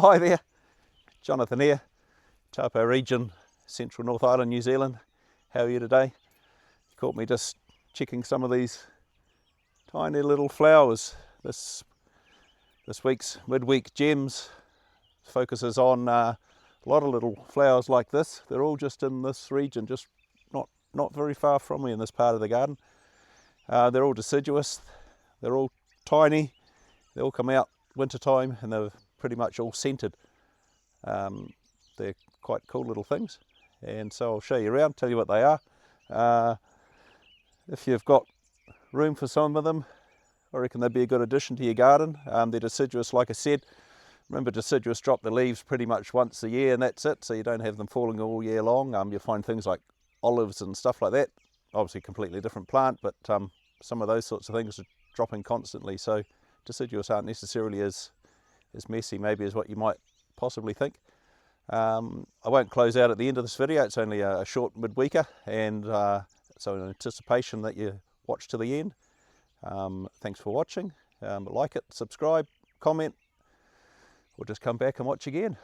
hi there, Jonathan here, Taupo region, Central North Island, New Zealand. How are you today? Caught me just checking some of these tiny little flowers. This week's midweek gems focuses on a lot of little flowers like this. They're all just in this region, just not very far from me in this part of the garden. They're all deciduous, they're all tiny, they all come out winter time and they're pretty much all scented. They're quite cool little things, and so I'll show you around, tell you what they are. If you've got room for some of them, I reckon they'd be a good addition to your garden. They're deciduous, like I said. Remember, deciduous drop the leaves pretty much once a year and that's it, so you don't have them falling all year long. You'll find things like olives and stuff like that, obviously completely different plant, but some of those sorts of things are dropping constantly, so deciduous aren't necessarily as messy maybe as what you might possibly think. I won't close out at the end of this video, it's only a short midweeker, and so in anticipation that you watch to the end. Thanks for watching. Like it, subscribe, comment, or just come back and watch again,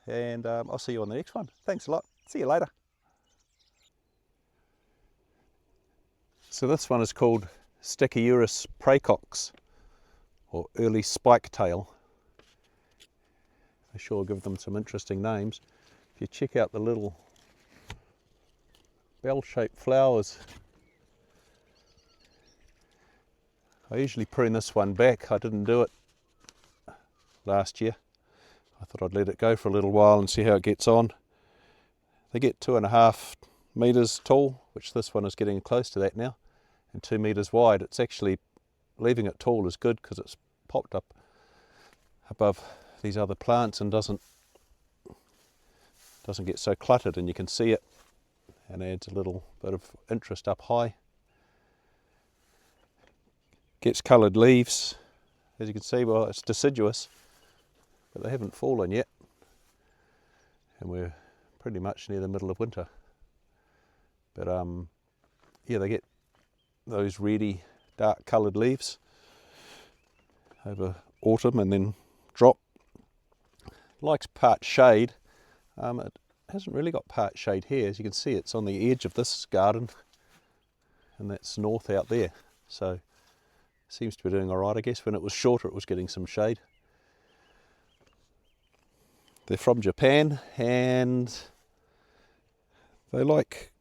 and I'll see you on the next one. Thanks a lot, see you later. So this one is called Stachyurus praecox, or early spike tail. I sure give them some interesting names. If you check out the little bell-shaped flowers, I usually prune this one back. I didn't do it last year. I thought I'd let it go for a little while and see how it gets on. They get 2.5 meters tall, which this one is getting close to that now, and 2 meters wide. It's actually, leaving it tall is good because it's popped up above these other plants and doesn't get so cluttered, and you can see it, and adds a little bit of interest up high. Gets coloured leaves, as you can see. Well, it's deciduous, but they haven't fallen yet, and we're pretty much near the middle of winter. But yeah, they get those reddy dark coloured leaves over autumn and then drop. Likes part shade. It hasn't really got part shade here. As you can see, it's on the edge of this garden, and that's north out there, so seems to be doing all right. I guess when it was shorter it was getting some shade. They're from Japan, and they like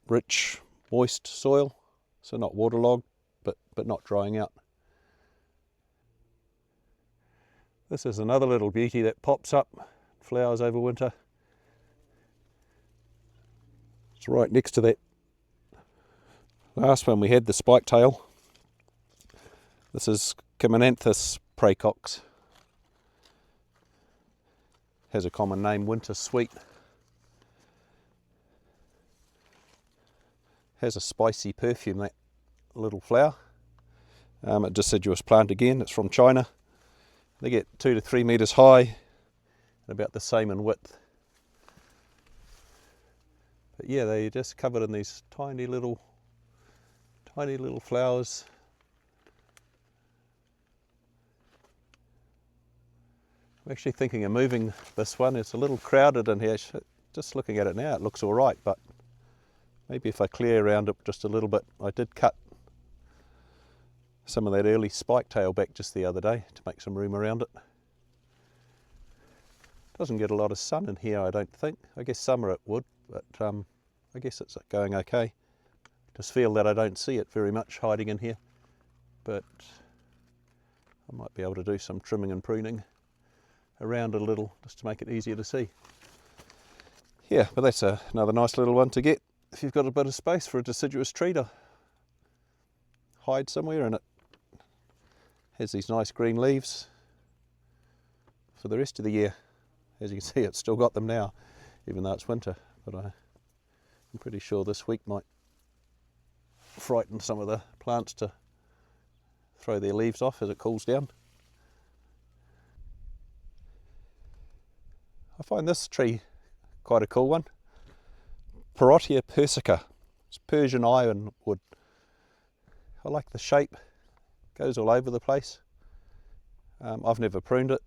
rich, moist soil, so not waterlogged, but not drying out. This is another little beauty that pops up, flowers over winter. It's right next to that last one we had, the spike tail. This is Chimonanthus praecox. Has a common name, winter sweet. Has a spicy perfume, that little flower. A deciduous plant again, it's from China. They get 2 to 3 meters high and about the same in width. But yeah, they're just covered in these tiny little flowers. I'm actually thinking of moving this one. It's a little crowded in here. Just looking at it now, it looks all right, but maybe if I clear around it just a little bit. I did cut some of that early spike tail back just the other day to make some room around it. Doesn't get a lot of sun in here, I don't think. I guess summer it would, but I guess it's going okay. Just feel that I don't see it very much hiding in here, but I might be able to do some trimming and pruning around a little just to make it easier to see. Yeah, but that's another nice little one to get if you've got a bit of space for a deciduous tree to hide somewhere, and it has these nice green leaves for the rest of the year. As you can see, it's still got them now, even though it's winter, but I'm pretty sure this week might frighten some of the plants to throw their leaves off as it cools down. I find this tree quite a cool one. Parrotia persica. It's Persian ironwood. I like the shape. Goes all over the place. I've never pruned it.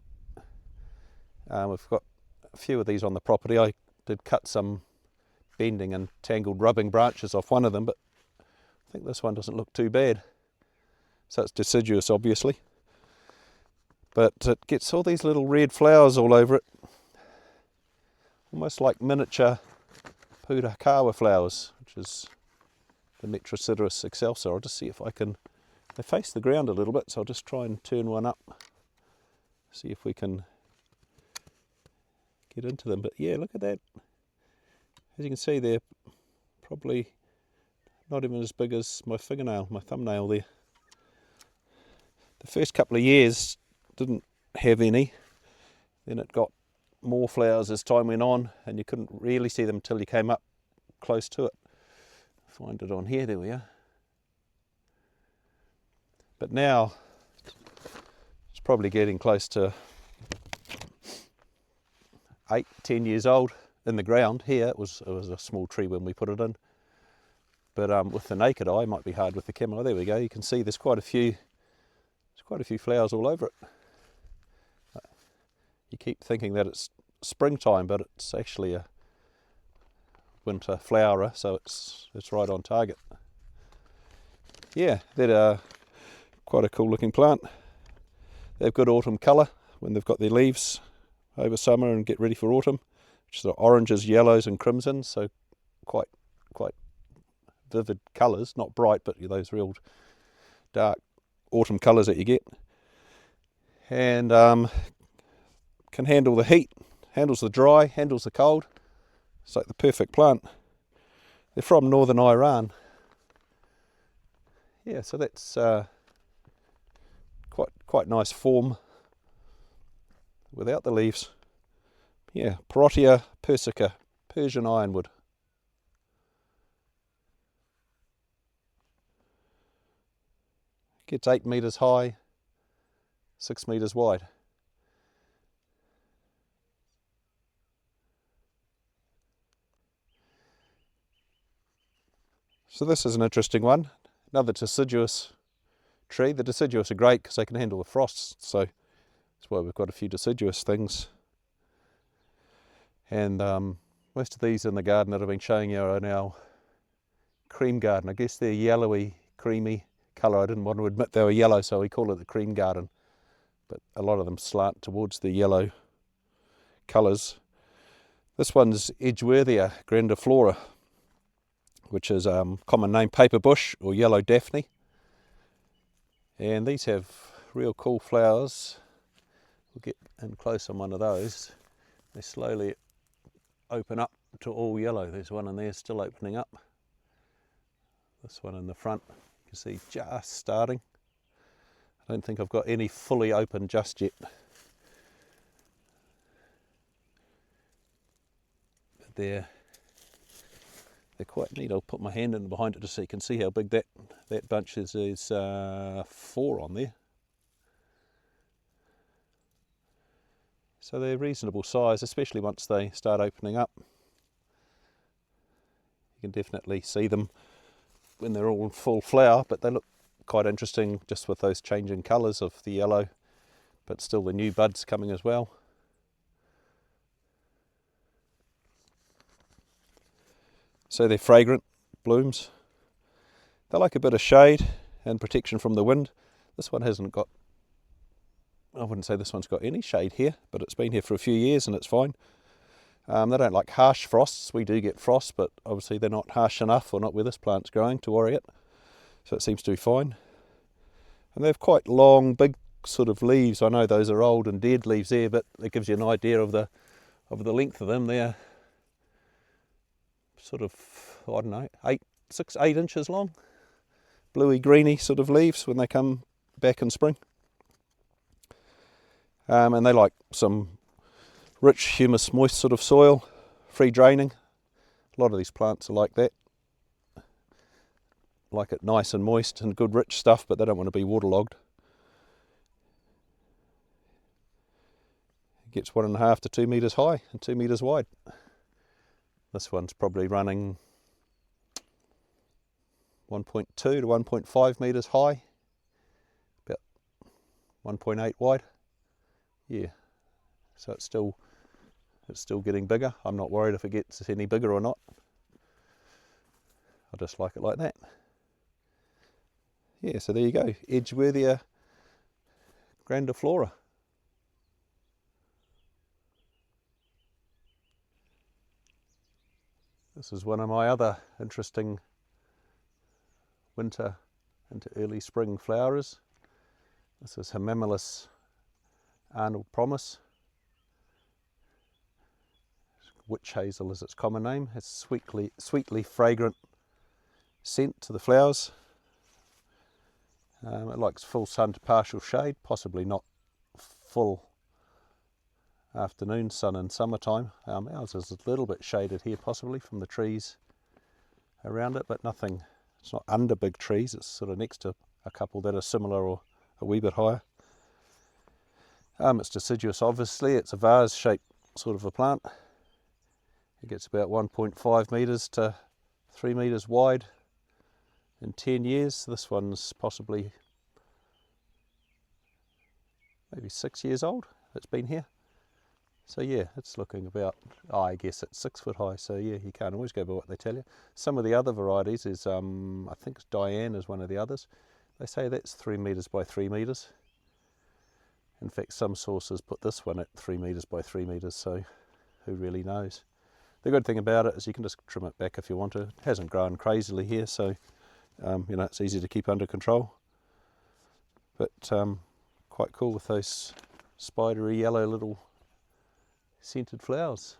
We've got a few of these on the property. I did cut some bending and tangled rubbing branches off one of them, but I think this one doesn't look too bad. So it's deciduous, obviously, but it gets all these little red flowers all over it, almost like miniature purakawa flowers, which is the Deciduous excelsa. I'll just see if I can, they face the ground a little bit, so I'll just try and turn one up, see if we can get into them. But yeah, look at that. As you can see, they're probably not even as big as my fingernail, my thumbnail there. The first couple of years didn't have any, then it got more flowers as time went on, and you couldn't really see them until you came up close to it. Find it on here, there we are. But now it's probably getting close to 8-10 years old in the ground. Here it was a small tree when we put it in, but with the naked eye, it might be hard with the camera. There we go. You can see there's quite a few flowers all over it. You keep thinking that it's springtime, but it's actually a winter flowerer, so it's right on target. Yeah, they're quite a cool looking plant. They've got autumn colour when they've got their leaves over summer and get ready for autumn, which is oranges, yellows and crimsons, so quite vivid colours, not bright, but those real dark autumn colours that you get. And can handle the heat, handles the dry, handles the cold. It's like the perfect plant. They're from northern Iran. Yeah, so that's quite nice form without the leaves. Yeah, Parrotia persica, Persian Ironwood. Gets 8 metres high, 6 metres wide. So this is an interesting one, another deciduous tree. The deciduous are great because they can handle the frosts, so that's why we've got a few deciduous things. And most of these in the garden that I've been showing you are now cream garden. I guess they're yellowy, creamy colour. I didn't want to admit they were yellow, so we call it the cream garden. But a lot of them slant towards the yellow colours. This one's Edgeworthia grandiflora, which is common name paper bush or yellow Daphne. And these have real cool flowers. We'll get in close on one of those. They slowly open up to all yellow. There's one in there still opening up. This one in the front, you can see just starting. I don't think I've got any fully open just yet. But they're quite neat. I'll put my hand in behind it just so you can see how big that bunch is. There's 4 on there. So they're reasonable size, especially once they start opening up. You can definitely see them when they're all in full flower, but they look quite interesting just with those changing colours of the yellow, but still the new buds coming as well. So they're fragrant blooms. They like a bit of shade and protection from the wind. This one hasn't got, I wouldn't say this one's got any shade here, but it's been here for a few years and it's fine. They don't like harsh frosts. We do get frosts, but obviously they're not harsh enough, or not where this plant's growing, to worry it. So it seems to be fine. And they have quite long, big sort of leaves. I know those are old and dead leaves there, but it gives you an idea of the length of them. They're sort of, I don't know, 8 inches long. Bluey greeny sort of leaves when they come back in spring. And they like some rich, humus, moist sort of soil, free draining. A lot of these plants are like that. Like it nice and moist and good rich stuff, but they don't want to be waterlogged. It gets 1.5 to 2 metres high and 2 metres wide. This one's probably running 1.2 to 1.5 metres high, about 1.8 wide. Yeah, so it's still getting bigger. I'm not worried if it gets any bigger or not. I just like it like that. Yeah, so there you go, Edgeworthia grandiflora. This is one of my other interesting winter into early spring flowers. This is Hamamelis Arnold promise. Witch hazel is its common name. It's sweetly fragrant scent to the flowers. It likes full sun to partial shade, possibly not full afternoon sun in summertime. Ours is a little bit shaded here possibly from the trees around it, but nothing, it's not under big trees, it's sort of next to a couple that are similar or a wee bit higher. It's deciduous obviously, it's a vase shaped sort of a plant. It gets about 1.5 metres to 3 metres wide in 10 years. This one's possibly maybe 6 years old, it's been here. So yeah, it's looking about, I guess it's 6 foot high, so yeah, you can't always go by what they tell you. Some of the other varieties is, I think it's Diane is one of the others. They say that's 3 metres by 3 metres. In fact, some sources put this one at 3 metres by 3 metres, so who really knows. The good thing about it is you can just trim it back if you want to. It hasn't grown crazily here, so you know, it's easy to keep under control. But quite cool with those spidery yellow little scented flowers.